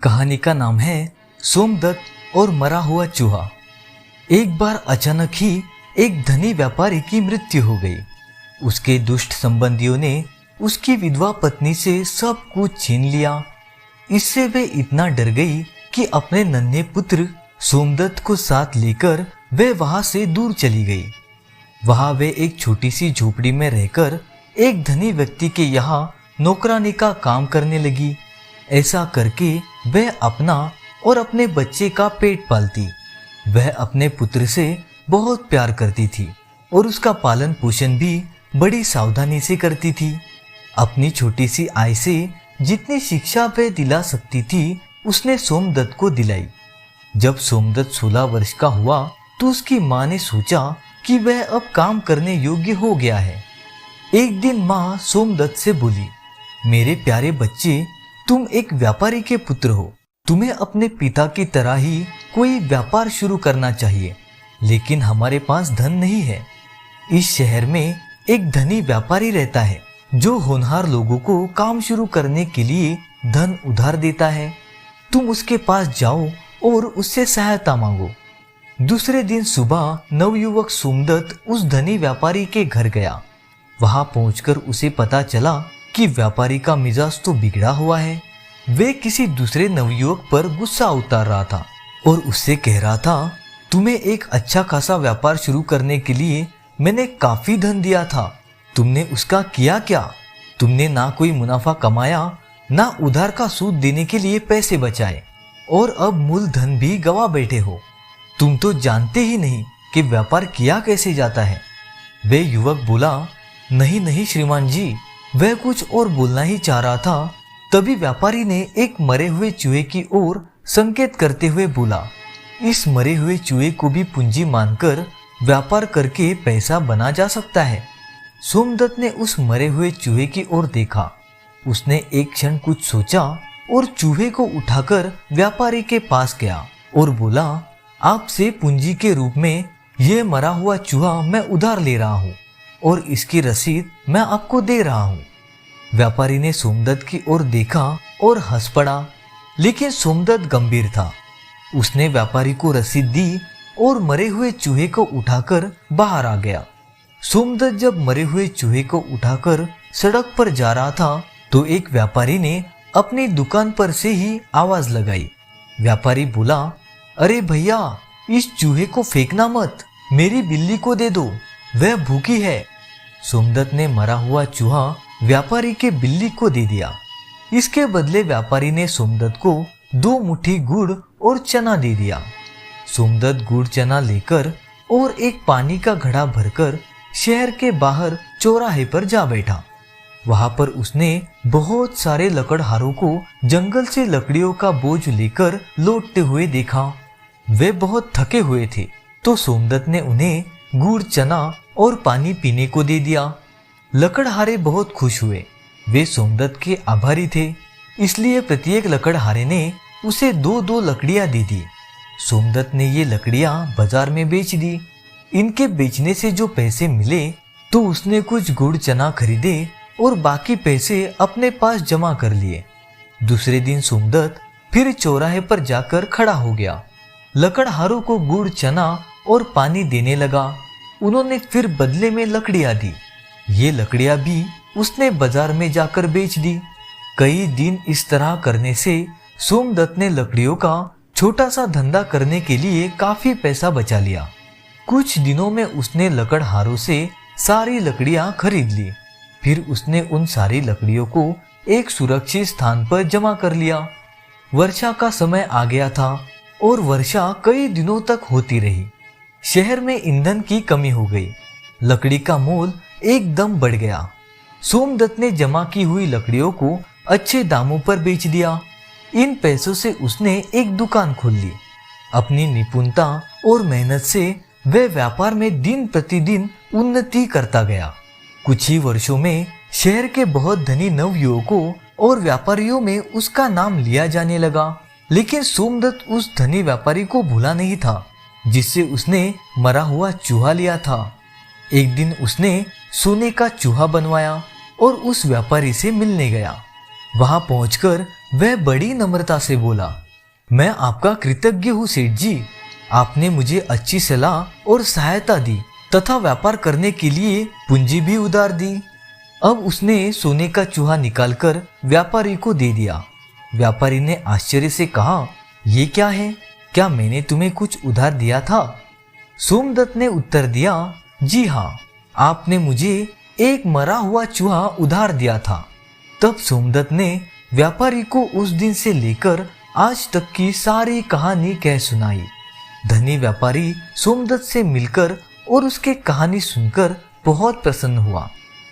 कहानी का नाम है सोमदत्त और मरा हुआ चूहा। एक बार अचानक ही एक धनी व्यापारी की मृत्यु हो गई। उसके दुष्ट संबंधियों ने उसकी विधवा पत्नी से सब कुछ छीन लिया। इससे वे इतना डर गई कि अपने नन्हे पुत्र सोमदत्त को साथ लेकर वे वहां से दूर चली गई। वहां वे एक छोटी सी झोपड़ी में रहकर एक धनी व्यक्ति के यहाँ नौकरानी का काम करने लगी। ऐसा करके वह अपना और अपने बच्चे का पेट पालती। वह अपने पुत्र से बहुत प्यार करती थी और उसका पालन पोषण भी बड़ी सावधानी से करती थी। अपनी छोटी सी आय से जितनी शिक्षा वह दिला सकती थी उसने सोमदत्त को दिलाई। जब सोमदत्त 16 वर्ष का हुआ तो उसकी माँ ने सोचा कि वह अब काम करने योग्य हो गया है। एक दिन माँ सोमदत्त से बोली, मेरे प्यारे बच्चे, तुम एक व्यापारी के पुत्र हो। तुम्हें अपने पिता की तरह ही कोई व्यापार शुरू करना चाहिए, लेकिन हमारे पास धन नहीं है। इस शहर में एक धनी व्यापारी रहता है जो होनहार लोगों को काम शुरू करने के लिए धन उधार देता है। तुम उसके पास जाओ और उससे सहायता मांगो। दूसरे दिन सुबह नवयुवक सोमदत्त उस धनी व्यापारी के घर गया। वहां पहुंचकर उसे पता चला कि व्यापारी का मिजाज तो बिगड़ा हुआ है। वे किसी दूसरे नवयुवक पर गुस्सा उतार रहा था और उससे कह रहा था, तुम्हें एक अच्छा खासा व्यापार शुरू करने के लिए मैंने काफी धन दिया था, तुमने उसका किया क्या? तुमने ना कोई मुनाफा कमाया, ना उधार का सूद देने के लिए पैसे बचाए और अब मूलधन भी गवा बैठे हो। तुम तो जानते ही नहीं कि व्यापार किया कैसे जाता है। वे युवक बोला, नहीं नहीं श्रीमान जी। वह कुछ और बोलना ही चाह रहा था, तभी व्यापारी ने एक मरे हुए चूहे की ओर संकेत करते हुए बोला, इस मरे हुए चूहे को भी पूंजी मानकर व्यापार करके पैसा बना जा सकता है। सोमदत्त ने उस मरे हुए चूहे की ओर देखा। उसने एक क्षण कुछ सोचा और चूहे को उठाकर व्यापारी के पास गया और बोला, आपसे पूंजी के रूप में यह मरा हुआ चूहा मैं उधार ले रहा हूँ और इसकी रसीद मैं आपको दे रहा हूँ। व्यापारी ने सोमदत्त की ओर देखा और हंस पड़ा, लेकिन सोमदत्त गंभीर था। उसने व्यापारी को रसीद दी और मरे हुए चूहे को उठाकर बाहर आ गया। सोमदत्त जब मरे हुए चूहे को उठाकर सड़क पर जा रहा था तो एक व्यापारी ने अपनी दुकान पर से ही आवाज लगाई। व्यापारी बोला, अरे भैया, इस चूहे को फेंकना मत, मेरी बिल्ली को दे दो, वह भूखी है। सोमदत्त ने मरा हुआ चूहा व्यापारी के बिल्ली को दे दिया। इसके बदले व्यापारी ने सोमदत्त को 2 मुट्ठी गुड़ और चना दे दिया। सोमदत्त गुड़ चना लेकर और एक पानी का घड़ा भरकर शहर के बाहर चौराहे पर जा बैठा। वहां पर उसने बहुत सारे लकड़हारों को जंगल से लकड़ियों का बोझ लेकर लौटते हुए देखा। वे बहुत थके हुए थे तो सोमदत्त ने उन्हें गुड़ चना और पानी पीने को दे दिया। लकड़हारे बहुत खुश हुए। वे सोमदत्त के आभारी थे, इसलिए प्रत्येक लकड़हारे ने उसे 2-2 लकड़ियां दे दी। सोमदत्त ने ये लकड़ियां बाजार में बेच दी। इनके बेचने से जो पैसे मिले तो उसने कुछ गुड़ चना खरीदे और बाकी पैसे अपने पास जमा कर लिए। दूसरे दिन सोमदत्त फिर चौराहे पर जाकर खड़ा हो गया। लकड़हारों को गुड़ चना और पानी देने लगा। उन्होंने फिर बदले में लकड़ियां दी। ये लकड़ियां भी उसने बाजार में जाकर बेच दी। कई दिन इस तरह करने से सोमदत्त ने लकड़ियों का छोटा सा धंधा करने के लिए काफी पैसा बचा लिया। कुछ दिनों में उसने लकड़हारों से सारी लकड़ियां खरीद ली। फिर उसने उन सारी लकड़ियों को एक सुरक्षित स्थान पर जमा कर लिया। वर्षा का समय आ गया था और वर्षा कई दिनों तक होती रही। शहर में ईंधन की कमी हो गई। लकड़ी का मोल एकदम बढ़ गया। सोमदत्त ने जमा की हुई लकड़ियों को अच्छे दामों पर बेच दिया। इन पैसों से उसने एक दुकान खोल ली। अपनी निपुणता और मेहनत से वह व्यापार में दिन प्रतिदिन उन्नति करता गया। कुछ ही वर्षों में शहर के बहुत धनी नवयुवकों और व्यापारियों में उसका नाम लिया जाने लगा। लेकिन सोमदत्त उस धनी व्यापारी को भूला नहीं था जिससे उसने मरा हुआ चूहा लिया था। एक दिन उसने सोने का चूहा बनवाया और उस व्यापारी से मिलने गया। वहां पहुंचकर वह बड़ी नम्रता से बोला, मैं आपका कृतज्ञ हूँ सेठ जी। आपने मुझे अच्छी सलाह और सहायता दी तथा व्यापार करने के लिए पूंजी भी उधार दी। अब उसने सोने का चूहा निकालकर व्यापारी को दे दिया। व्यापारी ने आश्चर्य से कहा, ये क्या है? क्या मैंने तुम्हें कुछ उधार दिया था? सोमदत्त ने उत्तर दिया, जी हाँ, आपने मुझे एक मरा हुआ चूहा उधार दिया था। तब सोमदत्त ने व्यापारी को उस दिन से लेकर आज तक की सारी कहानी कह सुनाई। धनी व्यापारी सोमदत्त से मिलकर और उसके कहानी सुनकर बहुत प्रसन्न हुआ।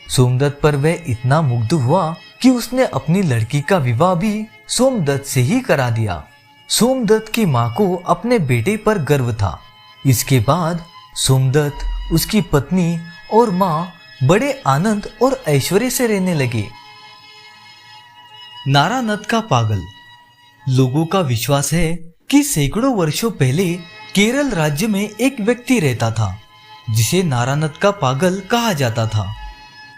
सोमदत्त पर वह इतना मुग्ध हुआ कि उसने अपनी लड़की का विवाह भी सोमदत्त से ही करा दिया। सोमदत्त की माँ को अपने बेटे पर गर्व था। इसके बाद सोमदत्त, उसकी पत्नी और माँ बड़े आनंद और ऐश्वर्य से रहने लगे। नारानथ का पागल। लोगों का विश्वास है कि सैकड़ों वर्षों पहले केरल राज्य में एक व्यक्ति रहता था जिसे नारानथ का पागल कहा जाता था।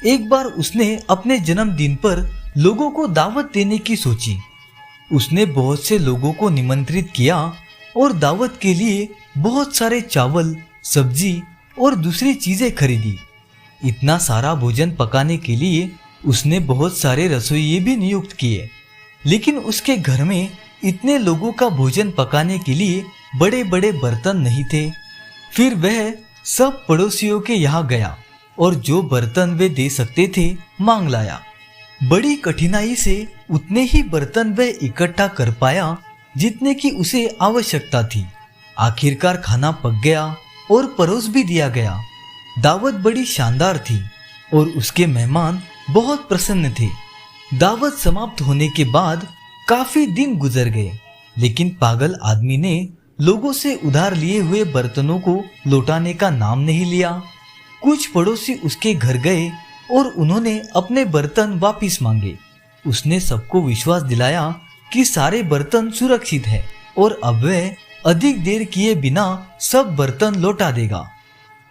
एक बार उसने अपने जन्मदिन पर लोगों को दावत देने की सोची। उसने बहुत से लोगों को निमंत्रित किया और दावत के लिए बहुत सारे चावल, सब्जी और दूसरी चीजें खरीदी। इतना सारा भोजन पकाने के लिए उसने बहुत सारे रसोइये भी नियुक्त किए, लेकिन उसके घर में इतने लोगों का भोजन पकाने के लिए बड़े बड़े बर्तन नहीं थे। फिर वह सब पड़ोसियों के यहाँ गया और जो बर्तन वे दे सकते थे मांग लाया। बड़ी कठिनाई से उतने ही बर्तन वह इकट्ठा कर पाया जितने की उसे आवश्यकता थी। आखिरकार खाना पक गया और परोस भी दिया गया। दावत बड़ी शानदार थी और उसके मेहमान बहुत प्रसन्न थे। दावत समाप्त होने के बाद काफी दिन गुजर गए, लेकिन पागल आदमी ने लोगों से उधार लिए हुए बर्तनों को लौटाने का नाम नहीं लिया। कुछ पड़ोसी उसके घर गए और उन्होंने अपने बर्तन वापस मांगे। उसने सबको विश्वास दिलाया कि सारे बर्तन सुरक्षित है और अब वह अधिक देर किए बिना सब बर्तन लौटा देगा।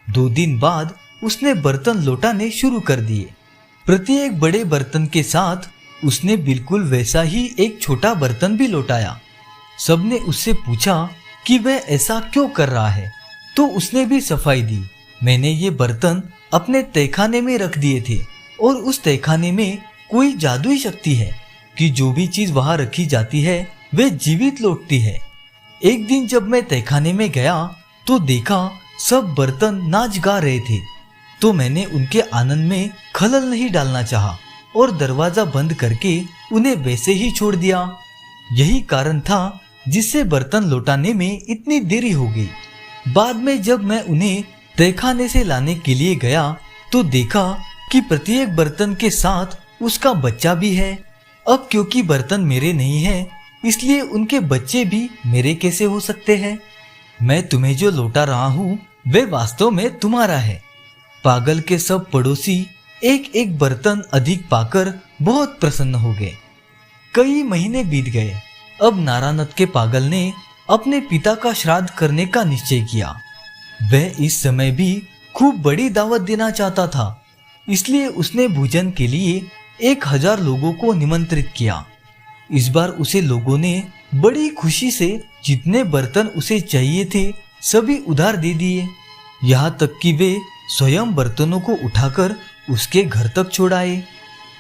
2 दिन बाद उसने बर्तन लौटाने शुरू कर दिए। प्रत्येक बड़े बर्तन के साथ उसने बिल्कुल वैसा ही एक छोटा बर्तन भी लौटाया। सबने उससे पूछा कि वह ऐसा क्यों कर रहा है, तो उसने भी सफाई दी। मैंने ये बर्तन अपने तहखाने में रख दिए थे और उस तहखाने में कोई जादुई शक्ति है कि जो भी चीज वहां रखी जाती है वे जीवित लौटती है। एक दिन जब मैं तहखाने में गया तो देखा सब बर्तन नाच गा रहे थे, तो मैंने उनके आनंद में खलल नहीं डालना चाहा और दरवाजा बंद करके उन्हें वैसे ही छोड़ दिया। यही कारण था जिससे बर्तन लौटाने में इतनी देरी हो गई। बाद में जब मैं उन्हें तहखाने से लाने के लिए गया तो देखा कि प्रत्येक बर्तन के साथ उसका बच्चा भी है। अब क्योंकि बर्तन मेरे नहीं है, इसलिए उनके बच्चे भी मेरे कैसे हो सकते हैं? मैं तुम्हें जो लौटा रहा हूँ वे वास्तव में तुम्हारा है। पागल के सब पड़ोसी एक एक बर्तन अधिक पाकर बहुत प्रसन्न हो गए। कई महीने बीत गए। अब नारानथ के पागल ने अपने पिता का श्राद्ध करने का निश्चय किया। वह इस समय भी खूब बड़ी दावत देना चाहता था, इसलिए उसने भोजन के लिए 1000 लोगों को निमंत्रित किया। इस बार उसे लोगों ने बड़ी खुशी से जितने बर्तन उसे चाहिए थे सभी उधार दे दिए। यहाँ तक कि वे स्वयं बर्तनों को उठाकर उसके घर तक छोड़ाए।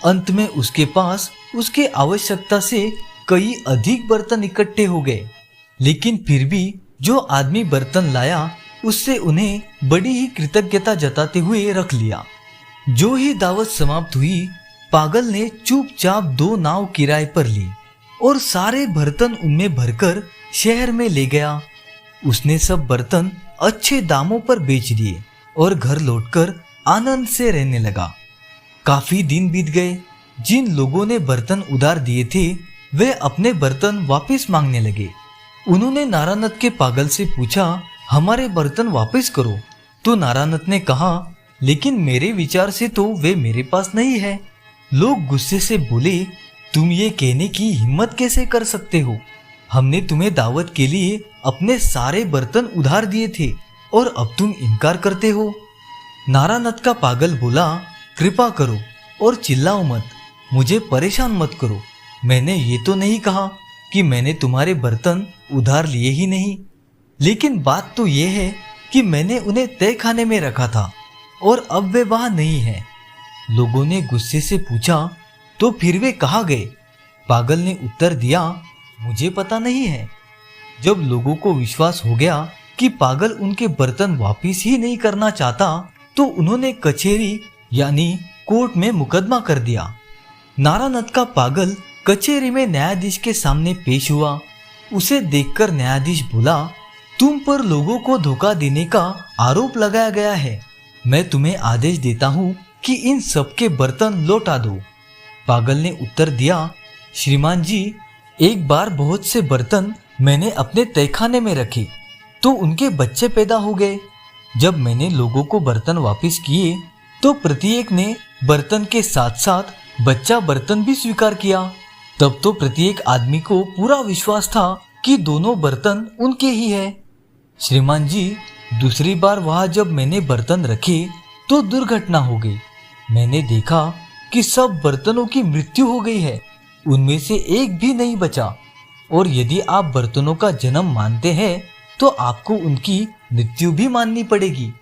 अंत में उसके पास उसके आवश्यकता से कई अधिक बर्तन इकट्ठे हो गए, लेकिन फिर भी जो आदमी बर्तन लाया उससे उन्हें बड़ी ही कृतज्ञता जताते हुए रख लिया। जो ही दावत समाप्त हुई, पागल ने चुपचाप 2 नाव किराए पर ली और सारे बर्तन उनमें भरकर शहर में ले गया। उसने सब बर्तन अच्छे दामों पर बेच दिए और घर लौटकर आनंद से रहने लगा। काफी दिन बीत गए। जिन लोगों ने बर्तन उधार दिए थे वे अपने बर्तन वापस मांगने लगे। उन्होंने नारानथ के पागल से पूछा, हमारे बर्तन वापस करो। तो नारानथ ने कहा, लेकिन मेरे विचार से तो वे मेरे पास नहीं है। लोग गुस्से से बोले, तुम ये कहने की हिम्मत कैसे कर सकते हो? हमने तुम्हें दावत के लिए अपने सारे बर्तन उधार दिए थे और अब तुम इनकार करते हो। नारानथ का पागल बोला, कृपा करो और चिल्लाओ मत, मुझे परेशान मत करो। मैंने ये तो नहीं कहा कि मैंने तुम्हारे बर्तन उधार लिए ही नहीं, लेकिन बात तो ये है कि मैंने उन्हें तय खाने में रखा था और अब वे वहां नहीं हैं। लोगों ने गुस्से से पूछा, तो फिर वे कहाँ गए? पागल ने उत्तर दिया, मुझे पता नहीं है। जब लोगों को विश्वास हो गया कि पागल उनके बर्तन वापस ही नहीं करना चाहता, तो उन्होंने कचहरी यानी कोर्ट में मुकदमा कर दिया। नारानथ का पागल कचहरी में न्यायाधीश के सामने पेश हुआ। उसे देखकर न्यायाधीश बोला, तुम पर लोगों को धोखा देने का आरोप लगाया गया है। मैं तुम्हें आदेश देता हूँ कि इन सबके बर्तन लौटा दो। पागल ने उत्तर दिया, श्रीमान जी, एक बार बहुत से बर्तन मैंने अपने तहखाने में रखे तो उनके बच्चे पैदा हो गए। जब मैंने लोगों को बर्तन वापस किए तो प्रत्येक ने बर्तन के साथ साथ बच्चा बर्तन भी स्वीकार किया। तब तो प्रत्येक आदमी को पूरा विश्वास था कि दोनों बर्तन उनके ही है। श्रीमान जी, दूसरी बार वहां जब मैंने बर्तन रखे तो दुर्घटना हो गई। मैंने देखा कि सब बर्तनों की मृत्यु हो गई है, उनमें से एक भी नहीं बचा। और यदि आप बर्तनों का जन्म मानते हैं तो आपको उनकी मृत्यु भी माननी पड़ेगी।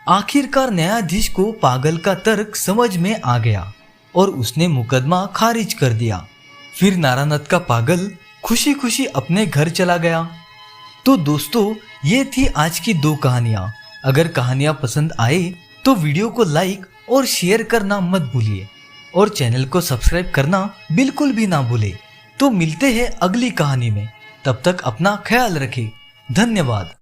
आखिरकार न्यायाधीश को पागल का तर्क समझ में आ गया और उसने मुकदमा खारिज कर दिया। फिर नारानथ का पागल खुशी खुशी अपने घर चला गया। तो दोस्तों, ये थी आज की 2 कहानियां। अगर कहानियां पसंद आए तो वीडियो को लाइक और शेयर करना मत भूलिए और चैनल को सब्सक्राइब करना बिल्कुल भी ना भूले। तो मिलते हैं अगली कहानी में, तब तक अपना ख्याल रखें। धन्यवाद।